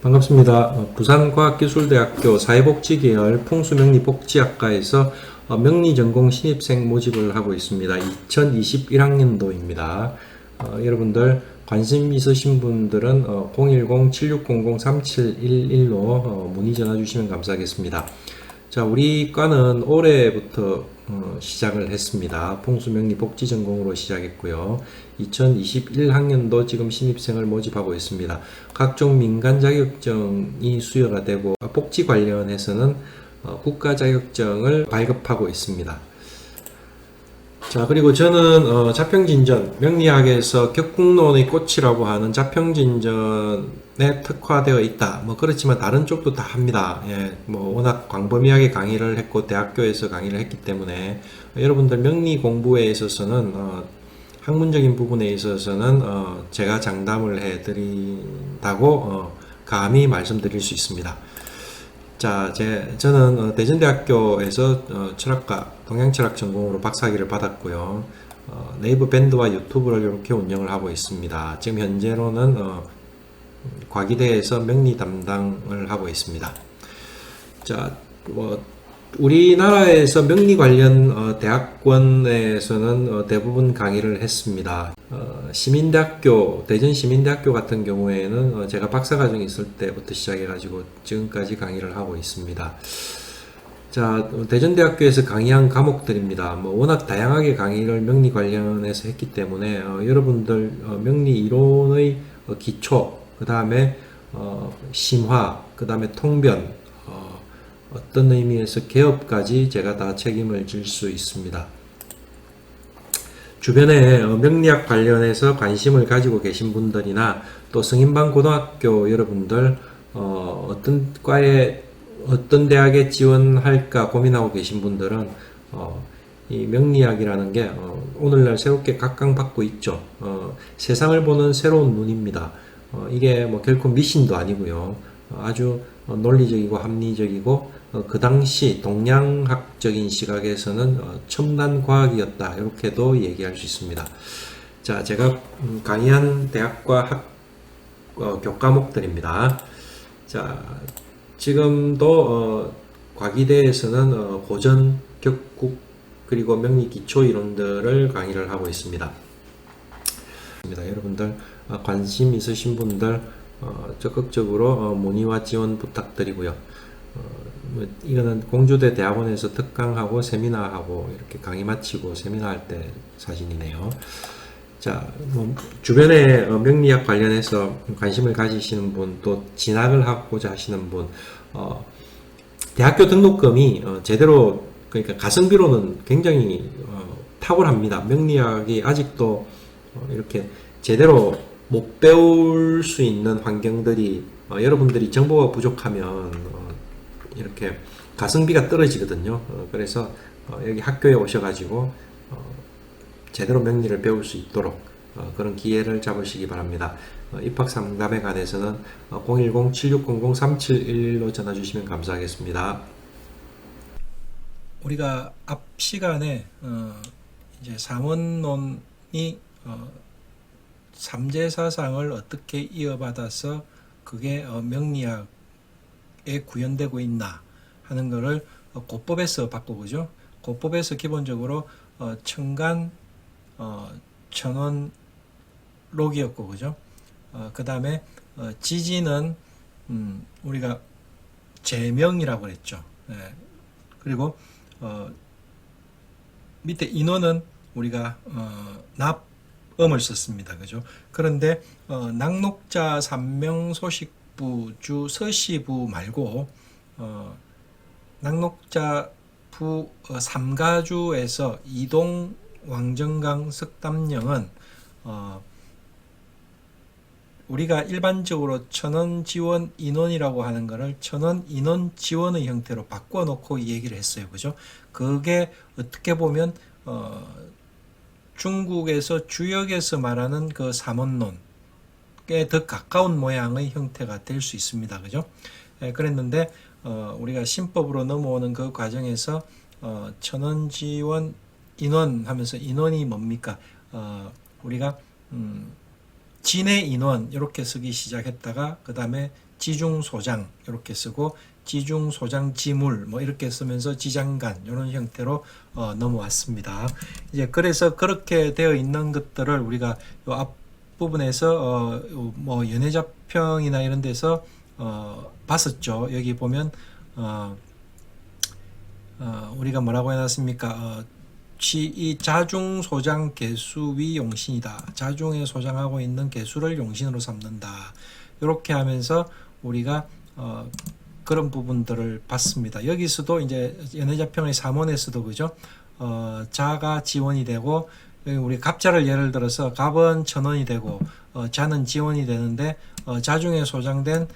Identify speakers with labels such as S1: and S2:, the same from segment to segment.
S1: 반갑습니다. 부산과학기술대학교 사회복지계열 풍수명리복지학과에서 명리전공 신입생 모집을 하고 있습니다. 2021학년도입니다. 여러분들 관심 있으신 분들은 010-7600-3711로 문의 전화 주시면 감사하겠습니다. 자, 우리 과는 올해부터 시작을 했습니다. 풍수명리 복지전공으로 시작했고요. 2021학년도 지금 신입생을 모집하고 있습니다. 각종 민간 자격증이 수여가 되고 복지 관련해서는 국가 자격증을 발급하고 있습니다. 자, 그리고 저는 자평진전, 명리학에서 격국론의 꽃이라고 하는 자평진전에 특화되어 있다. 그렇지만 다른 쪽도 다 합니다. 예, 워낙 광범위하게 강의를 했고 대학교에서 강의를 했기 때문에 여러분들 명리 공부에 있어서는 학문적인 부분에 있어서는 제가 장담을 해드린다고 감히 말씀드릴 수 있습니다. 자, 저는 대전대학교에서 철학과 동양철학 전공으로 박사학위를 받았고요. 네이버 밴드와 유튜브를 이렇게 운영을 하고 있습니다. 지금 현재로는 과기대에서 명리 담당을 하고 있습니다. 자, 우리나라에서 명리 관련 대학원에서는 대부분 강의를 했습니다. 시민대학교, 대전시민대학교 같은 경우에는 제가 박사과정에 있을 때부터 시작해가지고 지금까지 강의를 하고 있습니다. 자, 대전대학교에서 강의한 과목들입니다. 워낙 다양하게 강의를 명리 관련해서 했기 때문에 여러분들 명리 이론의 기초, 그 다음에 심화, 그 다음에 통변, 어떤 의미에서 개업까지 제가 다 책임을 질 수 있습니다. 주변에 명리학 관련해서 관심을 가지고 계신 분들이나 또 성인반 고등학교 여러분들 어떤 과에 어떤 대학에 지원할까 고민하고 계신 분들은 이 명리학이라는 게 오늘날 새롭게 각광받고 있죠. 세상을 보는 새로운 눈입니다. 이게 결코 미신도 아니고요. 아주 논리적이고 합리적이고 그 당시 동양학적인 시각에서는 첨단 과학이었다, 이렇게도 얘기할 수 있습니다. 자, 제가 강의한 대학과 교과목들입니다. 자, 지금도 과기대에서는 고전, 격국, 그리고 명리 기초 이론들을 강의를 하고 있습니다. 여러분들 관심 있으신 분들 적극적으로 문의와 지원 부탁드리고요. 이거는 공주대 대학원에서 특강하고 세미나하고 이렇게 강의 마치고 세미나할 때 사진이네요. 자, 주변에 명리학 관련해서 관심을 가지시는 분, 또 진학을 하고자 하시는 분, 대학교 등록금이 제대로, 그러니까 가성비로는 굉장히 탁월합니다. 명리학이 아직도 이렇게 제대로 못 배울 수 있는 환경들이 여러분들이 정보가 부족하면 이렇게 가성비가 떨어지거든요. 그래서 여기 학교에 오셔가지고 제대로 명리를 배울 수 있도록 그런 기회를 잡으시기 바랍니다. 입학 상담에 관해서는 010-7600-3711로 전화 주시면 감사하겠습니다. 우리가 앞 시간에 이제 삼원론이 삼재사상을 어떻게 이어받아서 그게 명리학에 구현되고 있나 하는 것을 고법에서 봤고, 그죠? 고법에서 기본적으로 청간, 천원록이었고, 그죠? 그 다음에 지지는 우리가 제명이라고 그랬죠. 예. 그리고 밑에 인원은 우리가 납음을 썼습니다. 그죠? 그런데 낙록자 삼명 소식부주 서시부 말고 낙록자 부 삼가주에서 이동 왕정강 석담령은 우리가 일반적으로 천원 지원 인원이라고 하는 것을 천원 인원 지원의 형태로 바꿔 놓고 얘기를 했어요. 그죠? 그게 어떻게 보면 중국에서 주역에서 말하는 그 삼원론에 더 가까운 모양의 형태가 될 수 있습니다. 그죠? 그랬는데 우리가 신법으로 넘어오는 그 과정에서 천원 지원 인원 하면서 인원이 뭡니까? 우리가 진의 인원 이렇게 쓰기 시작했다가 그 다음에 지중소장 이렇게 쓰고 지중소장 지물 뭐 이렇게 쓰면서 지장간 이런 형태로 넘어왔습니다. 이제 그래서 그렇게 되어 있는 것들을 우리가 요 앞부분에서 뭐 연해자평이나 이런 데서 봤었죠. 여기 보면 우리가 뭐라고 해놨습니까? 이 자중 소장 개수위 용신이다. 자중에 소장하고 있는 개수를 용신으로 삼는다. 이렇게 하면서 우리가 그런 부분들을 봤습니다. 여기서도 이제 연해자평의 3원에서도 그죠? 자가 지원이 되고 우리 갑자를 예를 들어서 갑은 천원이 되고 자는 지원이 되는데 자중에 소장된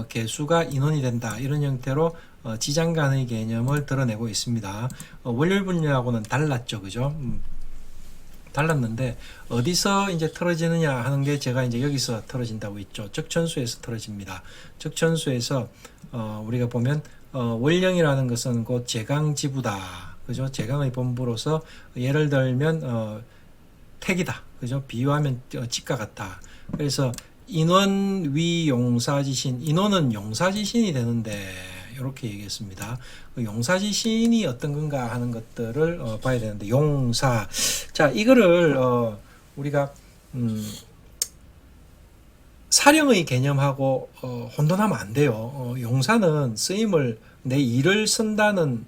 S1: 개수가 인원이 된다. 이런 형태로 지장간의 개념을 드러내고 있습니다. 월요일분류하고는 달랐죠, 그죠? 달랐는데 어디서 이제 틀어지느냐 하는 게 제가 이제 여기서 틀어진다고 했죠. 적천수에서 틀어집니다. 적천수에서 우리가 보면 월령이라는 것은 곧 제강지부다, 그죠? 제강의 본부로서 예를 들면 택이다, 그죠? 비유하면 직과 같다. 그래서 인원 위 용사지신, 인원은 용사지신이 되는데 이렇게 얘기했습니다. 용사지신이 어떤 건가 하는 것들을 봐야 되는데, 용사. 자, 이거를 우리가 사령의 개념하고 혼돈하면 안 돼요. 용사는 쓰임을 내 일을 쓴다는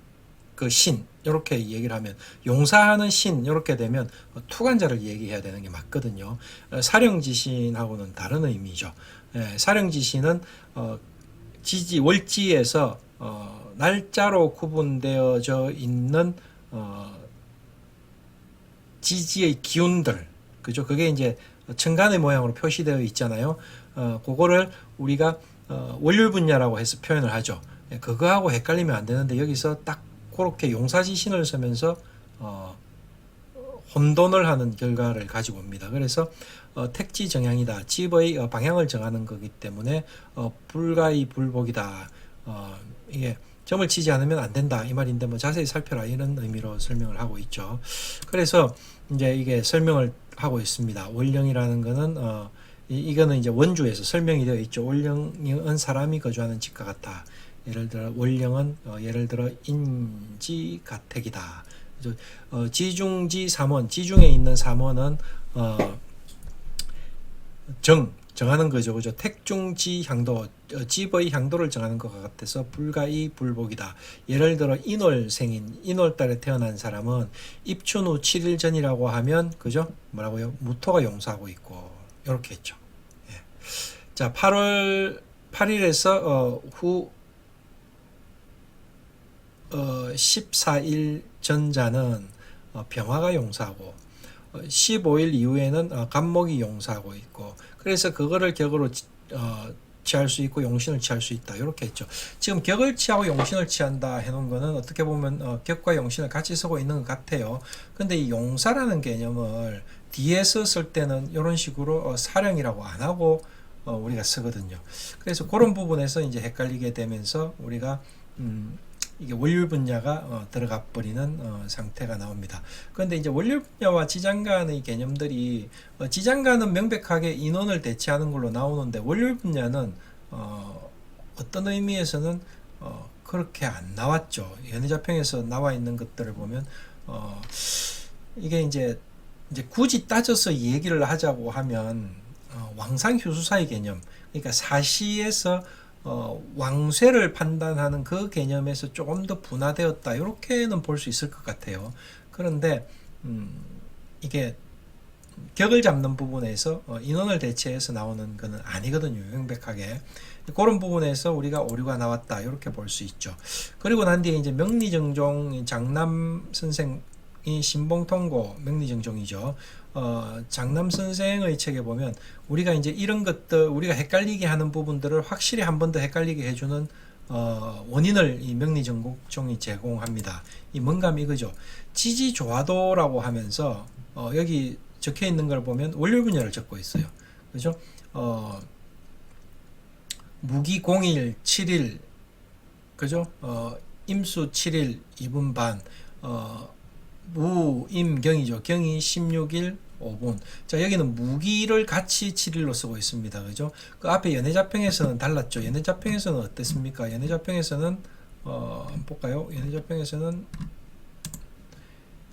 S1: 그 신, 이렇게 얘기를 하면, 용사하는 신 이렇게 되면 투관자를 얘기해야 되는 게 맞거든요. 사령지신하고는 다른 의미죠. 사령지신은 지지 월지에서 날짜로 구분되어져 있는 지지의 기운들, 그죠? 그게 이제 천간의 모양으로 표시되어 있잖아요. 그거를 우리가 월요일분야라고 해서 표현을 하죠. 그거하고 헷갈리면 안 되는데 여기서 딱 그렇게 용사지신을 쓰면서 혼돈을 하는 결과를 가지고 옵니다. 그래서 택지 정향이다. 집의 방향을 정하는 거기 때문에 불가의 불복이다. 이게 점을 치지 않으면 안 된다 이 말인데 뭐 자세히 살펴라 이런 의미로 설명을 하고 있죠. 그래서 이제 이게 설명을 하고 있습니다. 월령이라는 거는 이거는 이제 원주에서 설명이 되어 있죠. 월령은 사람이 거주하는 집과 같다. 예를 들어 월령은 예를 들어 인지가택이다. 지중지 삼원, 지중에 있는 삼원은 정하는 거죠. 그죠? 택중지 향도, 집의 향도를 정하는 것 같아서 불가이 불복이다. 예를 들어 인월생인, 인월달에 태어난 사람은 입춘 후 7일 전이라고 하면, 그죠? 뭐라고요? 무토가 용사하고 있고, 이렇게 했죠. 예. 자, 8월 8일에서 후 14일 전자는 병화가 용사하고 15일 이후에는 간목이 용사하고 있고, 그래서 그거를 격으로 취할 수 있고 용신을 취할 수 있다 이렇게 했죠. 지금 격을 취하고 용신을 취한다 해놓은 거는 어떻게 보면 격과 용신을 같이 쓰고 있는 것 같아요. 근데 이 용사라는 개념을 뒤에서 쓸 때는 이런 식으로 사령이라고 안 하고 우리가 쓰거든요. 그래서 그런 부분에서 이제 헷갈리게 되면서 우리가 이게 월요일 분야가 들어가 버리는 상태가 나옵니다. 그런데 이제 월요일 분야와 지장간의 개념들이 지장간은 명백하게 인원을 대체하는 걸로 나오는데 월요일 분야는 어떤 의미에서는 그렇게 안 나왔죠. 연해자평에서 나와 있는 것들을 보면 이게 이제 굳이 따져서 이 얘기를 하자고 하면 왕상휴수사의 개념, 그러니까 사시에서 왕쇠를 판단하는 그 개념에서 조금 더 분화되었다 이렇게는 볼 수 있을 것 같아요. 그런데 이게 격을 잡는 부분에서 인원을 대체해서 나오는 것은 아니거든요. 명백하게 그런 부분에서 우리가 오류가 나왔다 이렇게 볼 수 있죠. 그리고 난 뒤에 이제 명리정종 장남 선생이 신봉통고 명리정종이죠. 장남 선생의 책에 보면 우리가 이제 이런 것들 우리가 헷갈리게 하는 부분들을 확실히 한 번 더 헷갈리게 해주는 원인을 이 명리정종이 제공합니다. 이 뭔가 이거죠. 지지조화도라고 하면서 여기 적혀 있는 걸 보면 월요일 분야를 적고 있어요. 그죠? 무기 0일 7일 그죠? 임수 7일 2분 반 무임경이죠. 경이 16일
S2: 5분. 자, 여기는 무기를 같이 7일로 쓰고 있습니다. 그죠? 그 앞에 연해자평에서는 달랐죠. 연해자평에서는 어땠습니까? 연해자평에서는 한번 볼까요? 연해자평에서는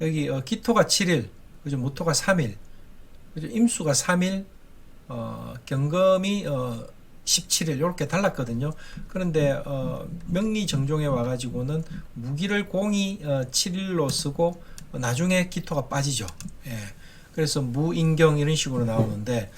S2: 여기 기토가 7일, 그죠? 무토가 3일, 그죠? 임수가 3일, 경금이 17일 이렇게 달랐거든요. 그런데 명리정종에 와가지고는 무기를 공이 7일로 쓰고 나중에 기토가 빠지죠. 예. 그래서 무인경 이런 식으로 나오는데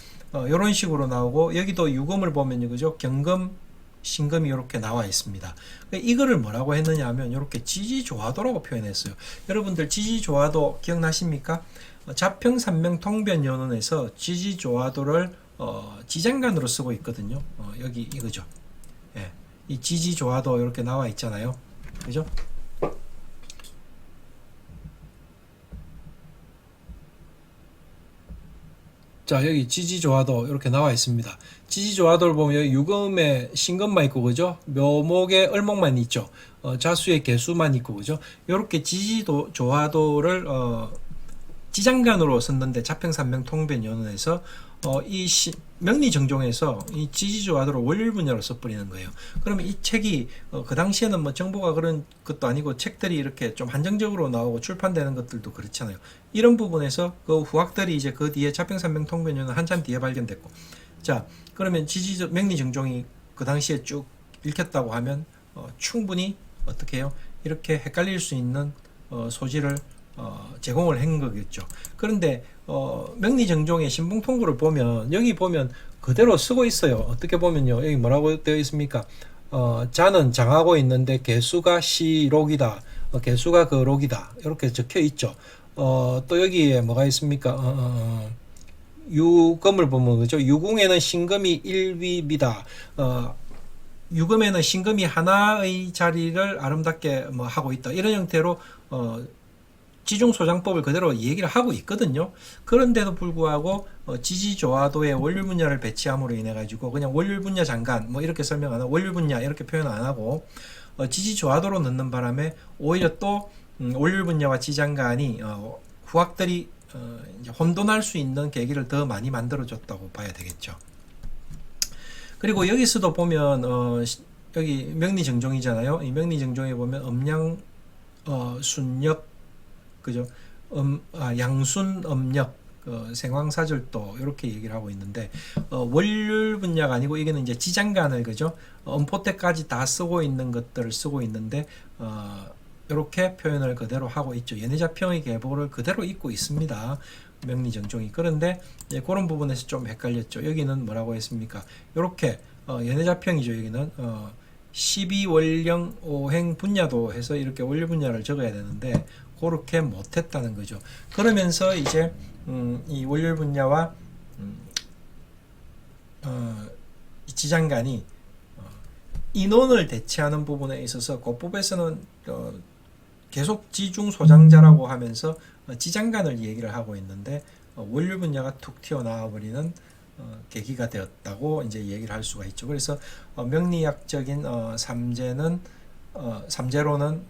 S2: 이런 식으로 나오고 여기도 유금을 보면 그죠? 경금, 신금이 이렇게 나와 있습니다. 이거를 뭐라고 했느냐 하면 이렇게 지지조화도라고 표현했어요. 여러분들 지지조화도 기억나십니까? 자평산명 통변연원에서 지지조화도를 지장간으로 쓰고 있거든요. 여기 이거죠. 예. 이 지지조화도 이렇게 나와 있잖아요. 그죠? 자, 여기 지지조화도 이렇게 나와 있습니다. 지지조화도를 보면 여기 유금에 신금만 있고, 그죠? 묘목에 을목만 있죠. 자수에 개수만 있고, 그죠? 이렇게 지지조화도를 지장간으로 썼는데 자평산명 통변연원에서 이 명리정종에서 이 지지조화도를 월율분야로 써버리는 거예요. 그러면 이 책이 그 당시에는 뭐 정보가 그런 것도 아니고 책들이 이렇게 좀 한정적으로 나오고 출판되는 것들도 그렇잖아요. 이런 부분에서 그 후학들이 이제 그 뒤에 자평산명 통변연원 한참 뒤에 발견됐고, 자, 그러면 명리정종이 그 당시에 쭉 읽혔다고 하면 충분히 어떻게 해요? 이렇게 헷갈릴 수 있는 소지를 제공을 한 거겠죠. 그런데 명리정종의 신봉통구를 보면 여기 보면 그대로 쓰고 있어요. 어떻게 보면요, 여기 뭐라고 되어 있습니까? 자는 장하고 있는데 개수가 시록이다, 개수가 그 록이다 이렇게 적혀 있죠. 또 여기에 뭐가 있습니까? 유금을 보면 그죠? 유궁에는 신금이 일위비다. 유금에는 신금이 하나의 자리를 아름답게 뭐 하고 있다. 이런 형태로 지중소장법을 그대로 얘기를 하고 있거든요. 그런데도 불구하고 지지조화도에 원률분야를 배치함으로 인해 가지고 그냥 원률분야 장간 뭐 이렇게 설명 안 하고 원률분야 이렇게 표현 안 하고 지지조화도로 넣는 바람에 오히려 또 원률분야와 지장간이 후학들이 이제 혼돈할 수 있는 계기를 더 많이 만들어줬다고 봐야 되겠죠. 그리고 여기서도 보면 여기 명리정종이잖아요. 이 명리정종에 보면 음양 순역, 그죠? 양순 음력, 생황사절도 이렇게 얘기를 하고 있는데 월율 분야가 아니고 이게는 이제 지장간을, 그죠? 음포태까지 다 쓰고 있는 것들을 쓰고 있는데 이렇게 표현을 그대로 하고 있죠. 연해자평의 계보를 그대로 읽고 있습니다. 명리정종이. 그런데 그런 부분에서 좀 헷갈렸죠. 여기는 뭐라고 했습니까? 이렇게 연해자평이죠. 여기는 12월령 5행 분야도 해서 이렇게 원료 분야를 적어야 되는데 그렇게 못했다는 거죠. 그러면서 이제 이 원료 분야와 지장간이 인원을 대체하는 부분에 있어서 고법에서는 계속 지중소장자라고 하면서 지장간을 얘기를 하고 있는데 원료 분야가 툭 튀어나와 버리는 계기가 되었다고 이제 얘기를 할 수가 있죠. 그래서 명리학적인 삼재는 삼재론은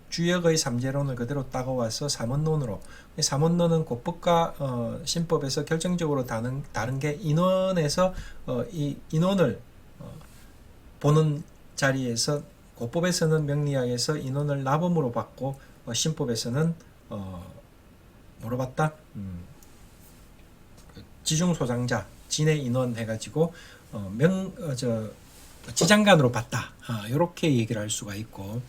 S2: 주역의 삼재론을 그대로 따가와서 삼원론으로, 삼원론은 고법과 신법에서 결정적으로 다른 게 인원에서 이 인원을 보는 자리에서 고법에서는 명리학에서 인원을 나범으로 받고 신법에서는 뭐로 봤다? 지중소장자, 진의 인원 해가지고 지장간으로 봤다. 이렇게 얘기를 할 수가 있고,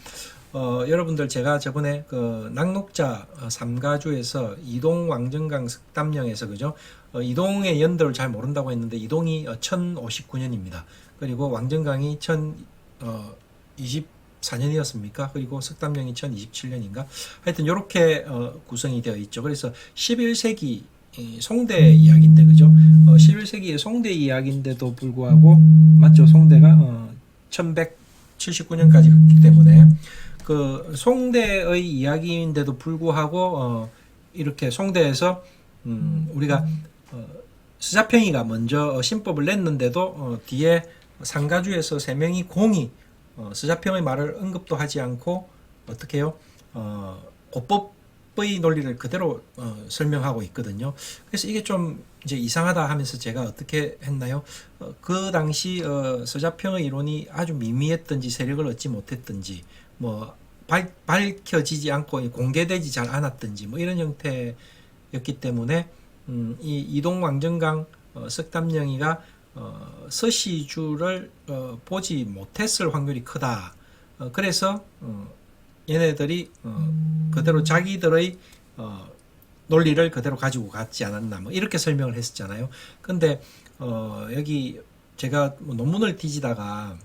S2: 여러분들 제가 저번에 그 낙록자 삼가주에서 이동 왕정강 석담령에서, 그죠? 이동의 연도를 잘 모른다고 했는데 이동이 1059년입니다. 그리고 왕정강이 1024년이었습니까? 그리고 석담령이 1027년인가? 하여튼 이렇게 구성이 되어 있죠. 그래서 11세기 송대 이야기인데, 그죠? 11세기의 송대 이야기인데도 불구하고, 맞죠? 송대가 1179년까지 갔기 때문에 그 송대의 이야기인데도 불구하고 이렇게 송대에서 우리가 스자평이가 먼저 신법을 냈는데도 뒤에 상가주에서 세 명이 공이 스자평의 말을 언급도 하지 않고 어떻게 해요? 고법 합의 논리를 그대로 설명하고 있거든요. 그래서 이게 좀 이제 이상하다 하면서 제가 어떻게 했나요? 그 당시 서자평의 이론이 아주 미미했든지 세력을 얻지 못했든지 뭐 밝혀지지 않고 공개되지 잘 않았든지 뭐 이런 형태였기 때문에 이 이동왕정강 석담영이가 서시주를 보지 못했을 확률이 크다. 그래서 얘네들이 그대로 자기들의 논리를 그대로 가지고 갔지 않았나 뭐 이렇게 설명을 했었잖아요. 근데 여기 제가 뭐 논문을 뒤지다가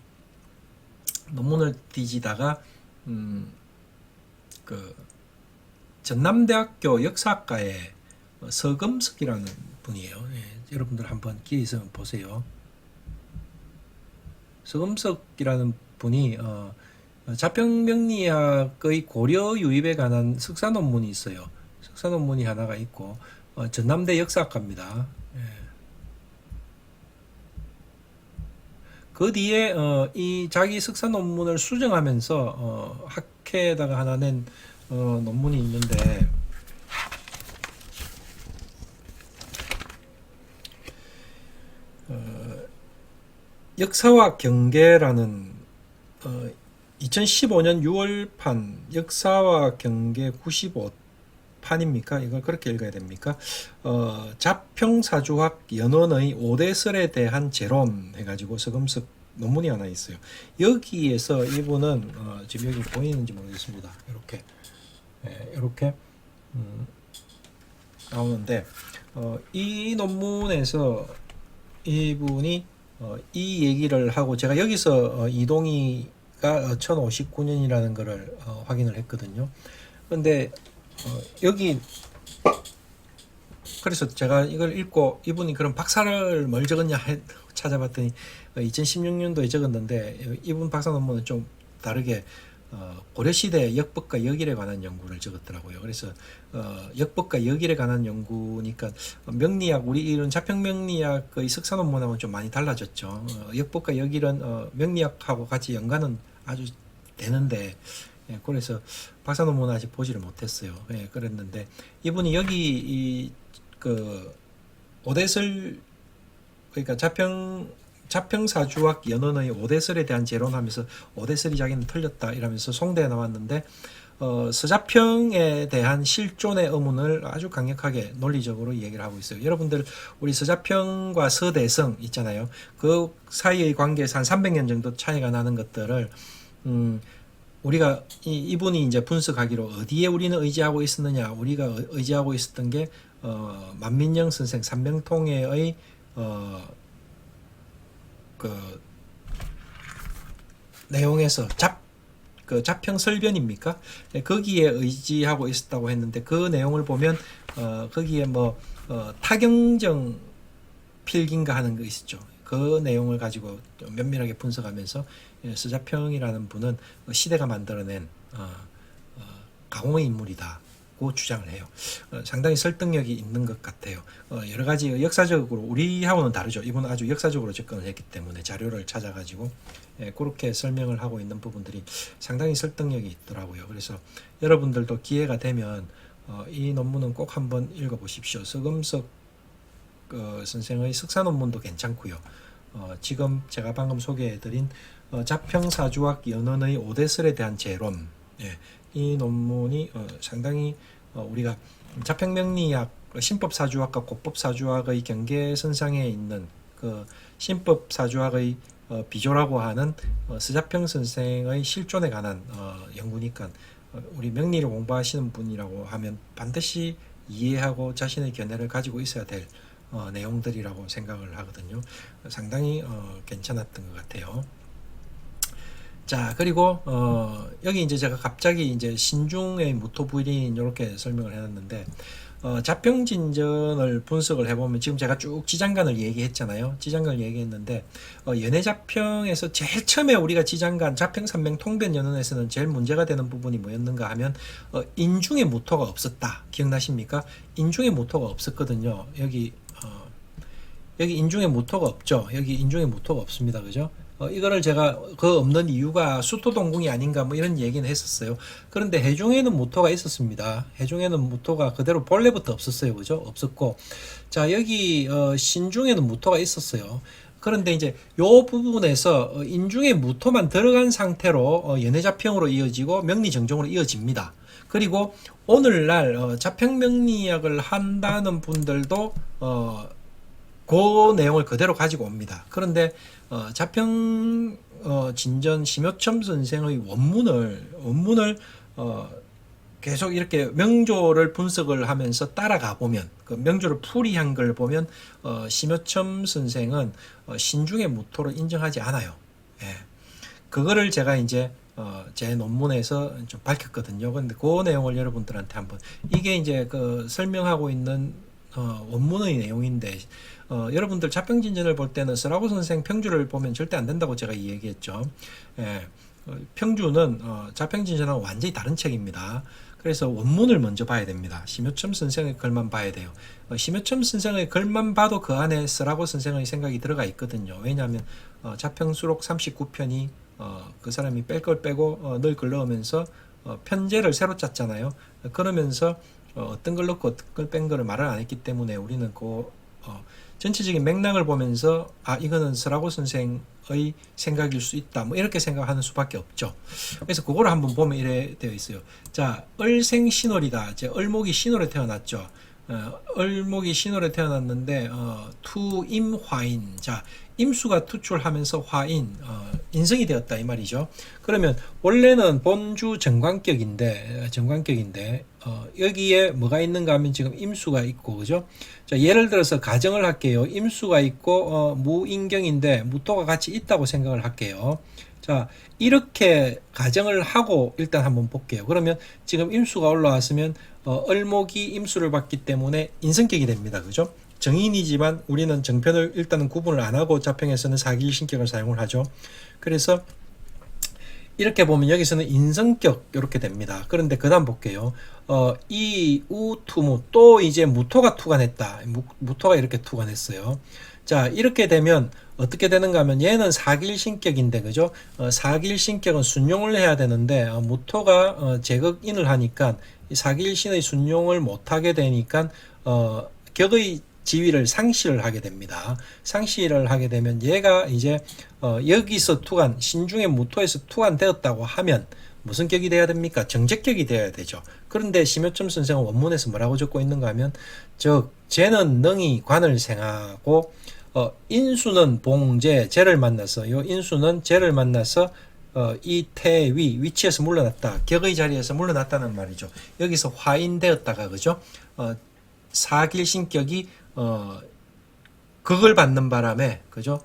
S2: 그 전남대학교 역사학과의 서금석이라는 분이에요. 예, 여러분들 한번 기회 있으면 보세요. 서금석이라는 분이 자평명리학의 고려 유입에 관한 석사 논문이 있어요. 석사 논문이 하나가 있고 전남대 역사학과입니다. 예. 그 뒤에 이 자기 석사 논문을 수정하면서 학회에다가 하나 낸 논문이 있는데 역사와 경계라는 2015년 6월판 역사와 경계 95판입니까? 이걸 그렇게 읽어야 됩니까? 자평사주학 연원의 5대설에 대한 재론 해가지고 서금석 논문이 하나 있어요. 여기에서 이분은 지금 여기 보이는지 모르겠습니다. 이렇게 나오는데 이 논문에서 이분이 이 얘기를 하고 제가 여기서 이동희가 1059년이라는 거를 확인을 했거든요. 근데 여기 그래서 제가 이걸 읽고 이분이 그럼 박사를 뭘 적었냐 찾아봤더니 2016년도에 적었는데 이분 박사 논문은 좀 다르게 고려시대 역법과 역일에 관한 연구를 적었더라고요. 그래서 역법과 역일에 관한 연구니까 명리학 우리 이런 자평명리학의 석사 논문하고는 좀 많이 달라졌죠. 역법과 역일은 명리학하고 같이 연관은 아주 되는데 그래서 박사 논문은 아직 보지를 못했어요. 그랬는데 이분이 여기 그 오대설 그러니까 자평사주학 연원의 오대설에 대한 재론하면서 오대설이 자기는 틀렸다 이러면서 송대에 나왔는데 서자평에 대한 실존의 의문을 아주 강력하게 논리적으로 얘기를 하고 있어요. 여러분들 우리 서자평과 서대성 있잖아요. 그 사이의 관계에서 한 300년 정도 차이가 나는 것들을 우리가 이분이 이제 분석하기로 어디에 우리는 의지하고 있었느냐, 우리가 의지하고 있었던 게 만민영 선생 삼명통해의 그 내용에서 자평설변입니까? 거기에 의지하고 있었다고 했는데 그 내용을 보면 거기에 뭐 타경정 필긴가 하는 거 있었죠. 그 내용을 가지고 면밀하게 분석하면서 서자평이라는 분은 시대가 만들어낸 강호의 인물이다고 주장을 해요. 상당히 설득력이 있는 것 같아요. 여러 가지 역사적으로 우리하고는 다르죠. 이분은 아주 역사적으로 접근을 했기 때문에 자료를 찾아가지고 그렇게 설명을 하고 있는 부분들이 상당히 설득력이 있더라고요. 그래서 여러분들도 기회가 되면 이 논문은 꼭 한번 읽어보십시오. 서금석 선생의 석사 논문도 괜찮고요. 지금 제가 방금 소개해드린 자평사주학 연원의 오대설에 대한 재론, 이 논문이 상당히 우리가 자평명리학, 신법사주학과 고법사주학의 경계선상에 있는 그 신법사주학의 비조라고 하는 서자평 선생의 실존에 관한 연구니까 우리 명리를 공부하시는 분이라고 하면 반드시 이해하고 자신의 견해를 가지고 있어야 될 내용들이라고 생각을 하거든요. 상당히 괜찮았던 것 같아요. 자, 그리고 여기 이제 제가 갑자기 이제 신중의 무토부인 이렇게 설명을 해놨는데 자평진전을 분석을 해보면 지금 제가 쭉 지장간을 얘기했잖아요. 지장간을 얘기했는데 연해자평에서 제일 처음에 우리가 지장간 자평산명 통변연원에서는 제일 문제가 되는 부분이 뭐였는가 하면 인중의 무토가 없었다. 기억나십니까? 인중의 무토가 없었거든요. 여기 인중의 무토가 없죠. 여기 인중의 무토가 없습니다. 그죠? 이거를 제가 그 없는 이유가 수토동궁이 아닌가 뭐 이런 얘기는 했었어요. 그런데 해종에는 무토가 있었습니다. 해종에는 무토가 그대로 본래부터 없었어요. 그죠? 없었고. 자, 여기 신중에는 무토가 있었어요. 그런데 이제 요 부분에서 인중에 무토만 들어간 상태로 연해자평으로 이어지고 명리정종으로 이어집니다. 그리고 오늘날 자평명리학을 한다는 분들도 그 내용을 그대로 가지고 옵니다. 그런데 자평 진전 심효첨 선생의 원문을 계속 이렇게 명조를 분석을 하면서 따라가 보면 그 명조를 풀이한 걸 보면 심효첨 선생은 신중의 무토를 인정하지 않아요. 예. 그거를 제가 이제 제 논문에서 좀 밝혔거든요. 근데 그 내용을 여러분들한테 한번 이게 이제 그 설명하고 있는 원문의 내용인데 여러분들 자평진전을 볼 때는 서라고 선생 평주를 보면 절대 안 된다고 제가 이 얘기했죠. 예. 평주는 자평진전하고 완전히 다른 책입니다. 그래서 원문을 먼저 봐야 됩니다. 심효첨 선생의 글만 봐야 돼요. 심효첨 선생의 글만 봐도 그 안에 서라고 선생의 생각이 들어가 있거든요. 왜냐하면 자평수록 39편이 그 사람이 뺄 걸 빼고 넣을 걸 넣으면서 편제를 새로 짰잖아요. 그러면서 어떤 걸 넣고 어떤 걸 뺀 거를 말을 안 했기 때문에 우리는 그 전체적인 맥락을 보면서 이거는 서라고 선생의 생각일 수 있다 뭐 이렇게 생각하는 수밖에 없죠. 그래서 그거를 한번 보면 이래 되어 있어요. 자, 을생신월이다. 이제 을목이 신월에 태어났죠. 을목이 신월에 태어났는데 투임화인. 자, 임수가 투출하면서 화인, 인성이 되었다 이 말이죠. 그러면 원래는 본주 정관격인데 여기에 뭐가 있는가 하면 지금 임수가 있고, 그죠? 자, 예를 들어서 가정을 할게요. 임수가 있고 무인경인데 무토가 같이 있다고 생각을 할게요. 자, 이렇게 가정을 하고 일단 한번 볼게요. 그러면 지금 임수가 올라왔으면 을목이 임수를 받기 때문에 인성격이 됩니다. 그죠? 정인이지만 우리는 정편을 일단은 구분을 안 하고 자평에서는 사기일신격을 사용을 하죠. 그래서 이렇게 보면 여기서는 인성격 이렇게 됩니다. 그런데 그 다음 볼게요. 이우투무 또 이제 무토가 투관했다. 무토가 이렇게 투관했어요. 자, 이렇게 되면 어떻게 되는가 하면 얘는 사기일신격인데 그죠? 사기일신격은 순용을 해야 되는데 무토가 제극인을 하니까 사기일신의 순용을 못하게 되니까 격의 지위를 상실을 하게 됩니다. 상실을 하게 되면 얘가 이제 여기서 투관, 신중의 무토에서 투관되었다고 하면 무슨 격이 돼야 됩니까? 정제격이 돼야 되죠. 그런데 심효첨 선생은 원문에서 뭐라고 적고 있는가 하면 즉 쟤는 능이 관을 생하고 인수는 봉제, 제를 만나서 요 인수는 제를 만나서 이 태위 위치에서 물러났다. 격의 자리에서 물러났다는 말이죠. 여기서 화인되었다가 그죠? 사길신격이 극을 받는 바람에 그죠?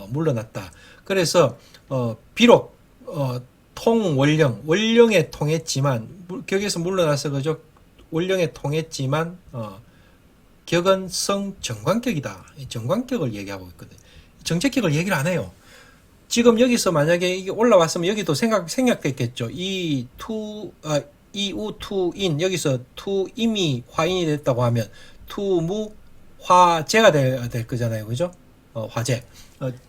S2: 물러났다. 그래서 비록 원령에 통했지만 격에서 물러나서 그죠? 원령에 통했지만 격은 성 정관격이다. 정관격을 얘기하고 있거든. 정제격을 얘기를 안 해요. 지금 여기서 만약에 이게 올라왔으면 여기도 생략됐겠죠. 이우투인 여기서 투임이 화인이 됐다고 하면 투무 화제가 될 거잖아요. 그죠? 화제.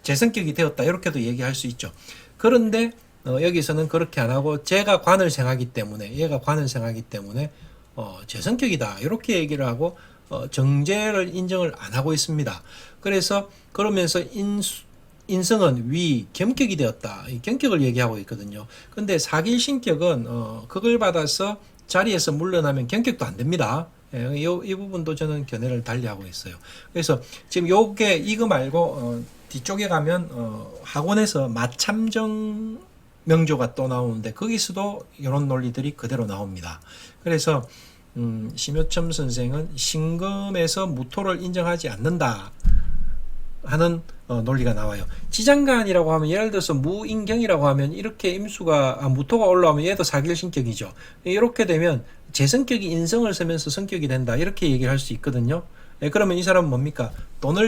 S2: 재성격이 되었다. 이렇게도 얘기할 수 있죠. 그런데 여기서는 그렇게 안 하고 제가 관을 생하기 때문에 얘가 관을 생하기 때문에 재성격이다. 이렇게 얘기를 하고 정제를 인정을 안 하고 있습니다. 그래서 그러면서 인성은 위, 겸격이 되었다. 이 겸격을 얘기하고 있거든요. 근데 사길신격은 그걸 받아서 자리에서 물러나면 겸격도 안 됩니다. 이 부분도 저는 견해를 달리하고 있어요. 그래서 지금 이거 말고 뒤쪽에 가면 학원에서 마참정 명조가 또 나오는데 거기서도 이런 논리들이 그대로 나옵니다. 그래서 심효첨 선생은 신금에서 무토를 인정하지 않는다 하는 논리가 나와요. 지장간이라고 하면 예를 들어서 무인경이라고 하면 이렇게 임수가 무토가 올라오면 얘도 사길신격이죠. 이렇게 되면 재성격이 인성을 쓰면서 성격이 된다 이렇게 얘기를 할 수 있거든요. 그러면 이 사람은 뭡니까?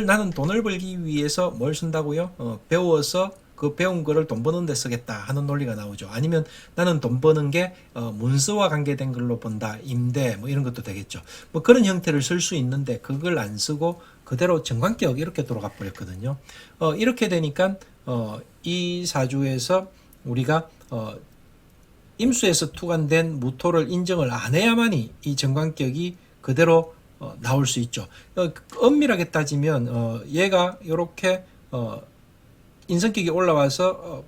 S2: 나는 돈을 벌기 위해서 뭘 쓴다고요? 배워서 그 배운 거를 돈 버는 데 쓰겠다 하는 논리가 나오죠. 아니면 나는 돈 버는 게 문서와 관계된 걸로 본다. 임대 뭐 이런 것도 되겠죠. 뭐 그런 형태를 쓸 수 있는데 그걸 안 쓰고 그대로 정관격 이렇게 돌아가 버렸거든요. 이렇게 되니까 이 사주에서 우리가 임수에서 투관된 무토를 인정을 안 해야만이 이 정관격이 그대로 나올 수 있죠. 엄밀하게 따지면 얘가 이렇게 인성격이 올라와서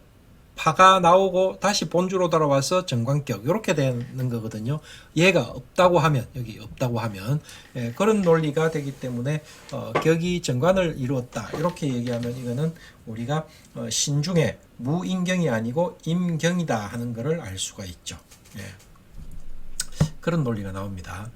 S2: 파가 나오고 다시 본주로 돌아와서 정관격 이렇게 되는 거거든요. 얘가 없다고 하면 여기 없다고 하면 그런 논리가 되기 때문에 격이 정관을 이루었다 이렇게 얘기하면 이거는 우리가 신중에 무인경이 아니고 임경이다 하는 것을 알 수가 있죠. 그런 논리가 나옵니다.